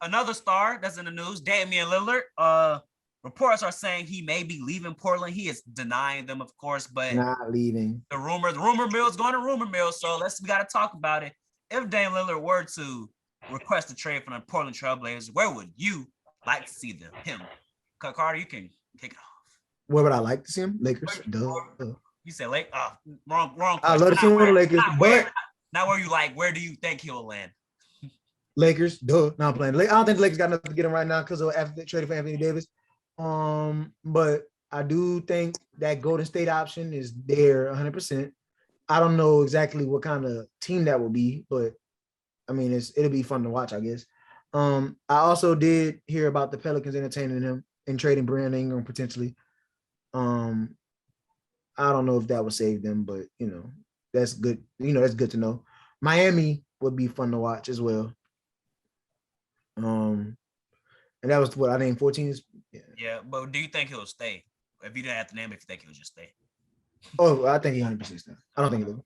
another star that's in the news, Damian Lillard. Reports are saying he may be leaving Portland. He is denying them, of course, but Not leaving. the rumor mill is going to rumor mill. So we got to talk about it. If Damian Lillard were to request a trade from the Portland Trailblazers, where would you like to see him? Carter, you can kick it off. Where would I like to see him? Lakers. Duh. You said Lake. Wrong question. I love to see him on the Lakers, but not where you like. Where do you think he'll land? Lakers. Duh. No, I'm playing. I don't think the Lakers got enough to get him right now because of after they traded for Anthony Davis. But I do think that Golden State option is there 100%. I don't know exactly what kind of team that will be, but I mean, it'll be fun to watch, I guess. I also did hear about the Pelicans entertaining him and trading Brandon Ingram potentially. I don't know if that would save them, but that's good. That's good to know. Miami would be fun to watch as well. And that was what I named 14. Yeah, but do you think he'll stay? If you didn't have to name it, if you think he'll just stay? Oh, I think he 100% stay. I don't think he'll leave.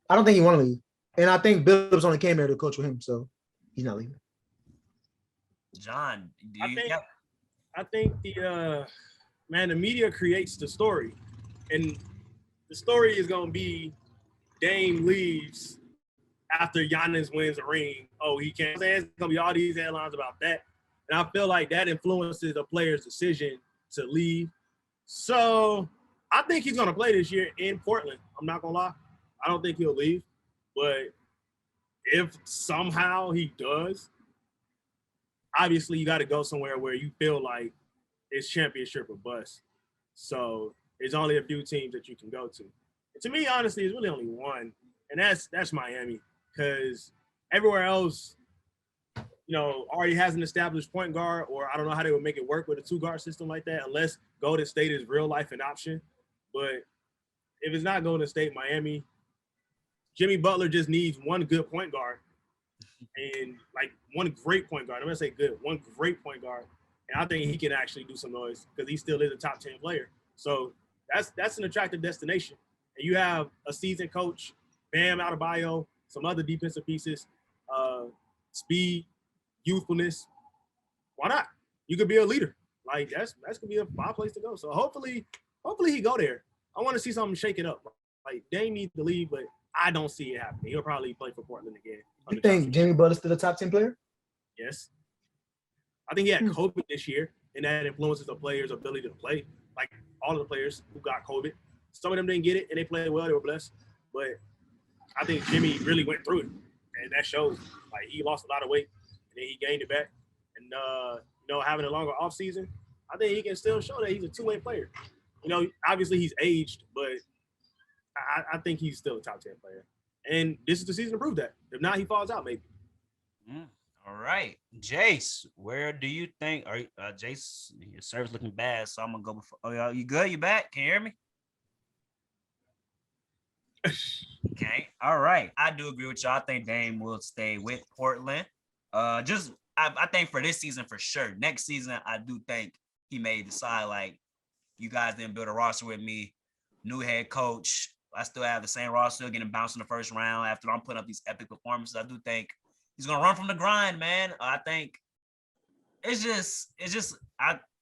I don't think he want to leave. And I think Billups only came here to coach with him, so he's not leaving. John, I think the media creates the story, and the story is gonna be Dame leaves after Giannis wins a ring. Oh, he can't. There's gonna be all these headlines about that, and I feel like that influences the player's decision to leave. So I think he's gonna play this year in Portland. I'm not gonna lie. I don't think he'll leave, but if somehow he does, obviously you got to go somewhere where you feel like it's championship or bust. So there's only a few teams that you can go to. And to me, honestly, it's really only one, and that's Miami, because everywhere else, already has an established point guard, or I don't know how they would make it work with a two-guard system like that, unless Golden State is real life an option. But if it's not Golden State, Miami, Jimmy Butler just needs one good point guard and one great point guard. I'm gonna say good, one great point guard, and I think he can actually do some noise because he still is a top 10 player. So that's an attractive destination. And you have a seasoned coach, Bam Adebayo, some other defensive pieces, speed, youthfulness. Why not? You could be a leader. That's gonna be a fine place to go. So hopefully he go there. I want to see something shake it up. Dame needs to leave, but I don't see it happening. He'll probably play for Portland again. You think Jimmy Butler's still a top 10 player? Yes. I think he had COVID this year, and that influences the players' ability to play. All of the players who got COVID. Some of them didn't get it, and they played well. They were blessed. But I think Jimmy really went through it, and that shows. He lost a lot of weight, and then he gained it back. And, having a longer offseason, I think he can still show that he's a two-way player. Obviously he's aged, but I think he's still a top 10 player. And this is the season to prove that. If not, he falls out maybe. All right. Jace, where do you think Jace, your service looking bad, so I'm gonna go before. Oh, you good? You back? Can you hear me? Okay. All right. I do agree with y'all. I think Dame will stay with Portland. I think for this season for sure. Next season, I do think he may decide you guys didn't build a roster with me. New head coach. I still have the same roster, getting bounced in the first round after I'm putting up these epic performances. I do think he's gonna run from the grind, man. I think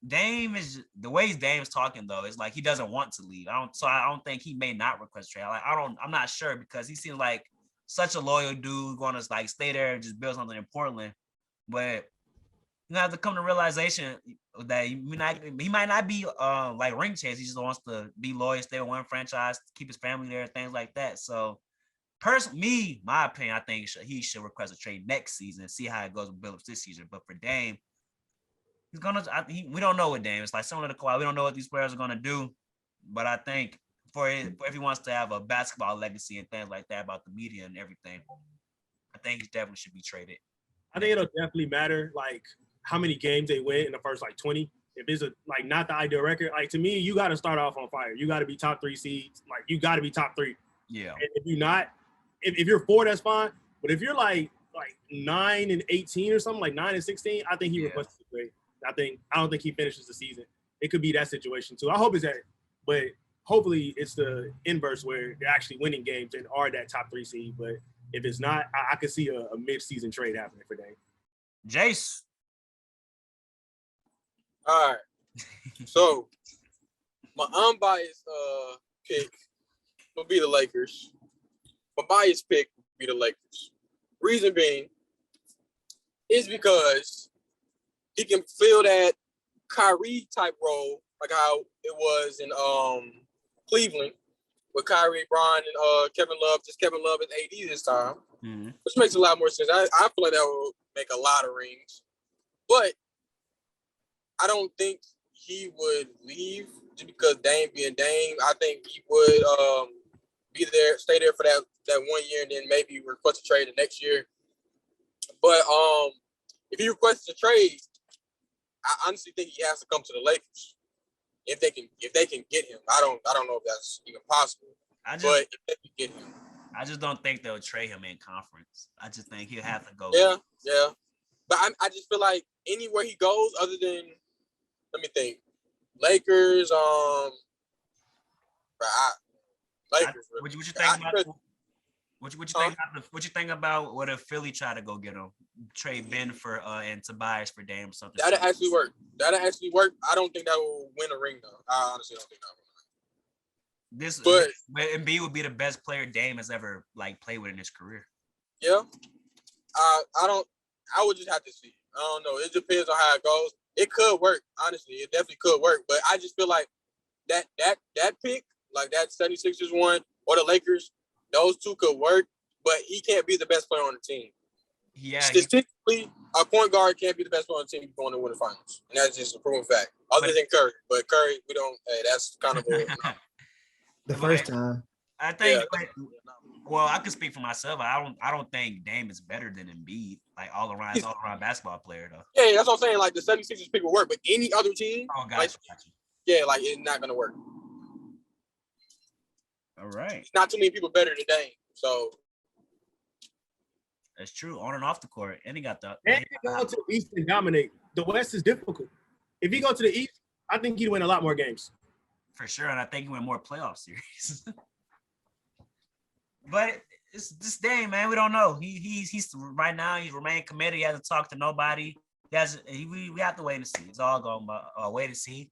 Dame is the way Dame's talking though. It's he doesn't want to leave. I don't think he may not request trade. I'm not sure because he seems like such a loyal dude, going to stay there and just build something in Portland. But you have to come to realization that he might not be ring chase. He just wants to be loyal, stay with one franchise, keep his family there, things like that. So, my opinion, I think he should request a trade next season, see how it goes with Billups this season. But for Dame, we don't know what Dame is similar to Kawhi. We don't know what these players are gonna do. But I think if he wants to have a basketball legacy and things like that about the media and everything, I think he definitely should be traded. I think it'll definitely matter how many games they win in the first 20. If it's not the ideal record, to me, you got to start off on fire. You got to be top 3 seeds. You got to be top 3. Yeah. And if you're not, if you're 4, that's fine. But if you're 9 and 18 or something, 9 and 16, I think he requested a trade. I don't think he finishes the season. It could be that situation too. I hope it's that, but hopefully it's the inverse where they're actually winning games and are that top 3 seed. But if it's not, I could see a mid-season trade happening for Dame. Jace, All right. So my unbiased pick will be the Lakers. My biased pick will be the Lakers. Reason being is because he can fill that Kyrie type role, like how it was in Cleveland with Kyrie, Bron, and Kevin Love. Just Kevin Love and AD this time, which makes a lot more sense. I feel like that will make a lot of rings, but I don't think he would leave just because Dame being Dame. I think he would be there, stay there for that 1 year, and then maybe request a trade the next year. But if he requests a trade, I honestly think he has to come to the Lakers if they can get him. I don't know if that's even possible. But if they can get him, I just don't think they'll trade him in conference. I just think he'll have to go. Yeah. But I just feel like anywhere he goes, other than, let me think, Lakers. Lakers. What you think about? What you think about what if Philly try to go get him, trade Ben for and Tobias for Dame or something? That'll actually work. I don't think that will win a ring though. I honestly don't think that will. But Embiid would be the best player Dame has ever played with in his career. Yeah. I would just have to see. I don't know. It depends on how it goes. It could work, honestly. It definitely could work. But I just feel like that pick, like that 76ers one or the Lakers, those two could work, but he can't be the best player on the team. Yeah. Statistically, a point guard can't be the best player on the team going to win the finals. And that's just a proven fact. Other than Curry. But Curry, we don't, that's kind of the first time. I think well, I can speak for myself. I don't think Dame is better than Embiid, all around basketball player though. Yeah, that's what I'm saying. Like the 76ers pick will work, but any other team, gotcha. Yeah, it's not gonna work. All right. Not too many people better than Dame. So that's true, on and off the court. And he got the and he go to the East and dominate. The West is difficult. If he go to the East, I think he'd win a lot more games. For sure, and I think he win more playoff series. But it's this Dame, man. We don't know. He's right now. He's remained committed. He hasn't talked to nobody. We have to wait and see. It's all going wait and see.